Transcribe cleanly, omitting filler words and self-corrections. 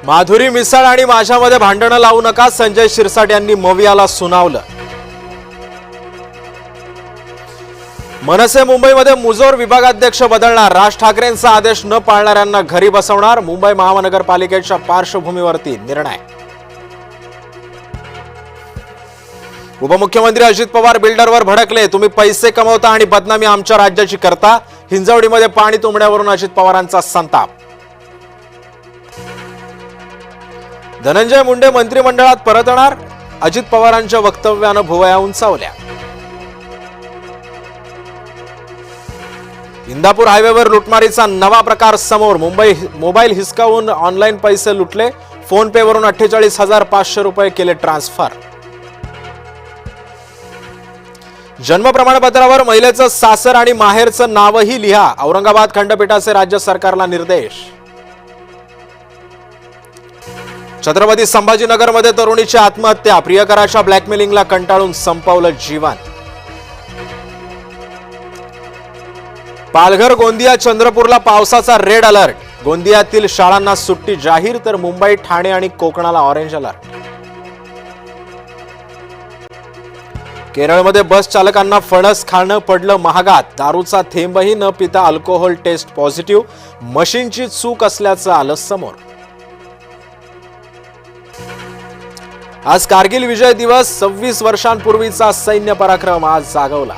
माधुरी मिसळ आणि माझ्यामध्ये भांडणं लावू नका, संजय शिरसाट यांनी मवियाला सुनावलं. मनसे मुंबईमध्ये मुजोर विभागाध्यक्ष बदलणार, राज ठाकरेंचा आदेश न पाळणाऱ्यांना घरी बसवणार, मुंबई महानगरपालिकेच्या पार्श्वभूमीवरती निर्णय. उपमुख्यमंत्री अजित पवार बिल्डरवर भडकले, तुम्ही पैसे कमवता आणि बदनामी आमच्या राज्याची करता. हिंजवडीमध्ये पाणी तुंबण्यावरून अजित पवारांचा संताप. धनंजय मुंडे मंत्रिमंडळात परतणार, अजित पवारांच्या वक्तव्यानं भुवया उंचावल्या. इंदापूर हायवेवर लुटमारीचा नवा प्रकार समोर, मुंबई मोबाईल हिसकावून ऑनलाईन पैसे लुटले, फोन पे वरून 48,500 रुपये केले ट्रान्सफर. जन्म प्रमाणपत्रावर महिलेचं सासर आणि माहेरचं नावही लिहा, औरंगाबाद खंडपीठाचे राज्य सरकारला निर्देश. छत्रपती संभाजीनगरमध्ये तरुणीची आत्महत्या, प्रियकराच्या ब्लॅकमेलिंगला कंटाळून संपवलं जीवन. पालघर, गोंदिया, चंद्रपूरला पावसाचा रेड अलर्ट, गोंदियातील शाळांना सुट्टी जाहीर, तर मुंबई, ठाणे आणि कोकणाला ऑरेंज अलर्ट. केरळमध्ये बस चालकांना फणस खाणं पडलं महागात, दारूचा थेंबही न पिता अल्कोहोल टेस्ट पॉझिटिव्ह, मशीनची चूक असल्याचं आलं समोर. आज कारगिल विजय दिवस, 26 वर्षांपूर्वीचा सैन्य पराक्रम आज जागवला.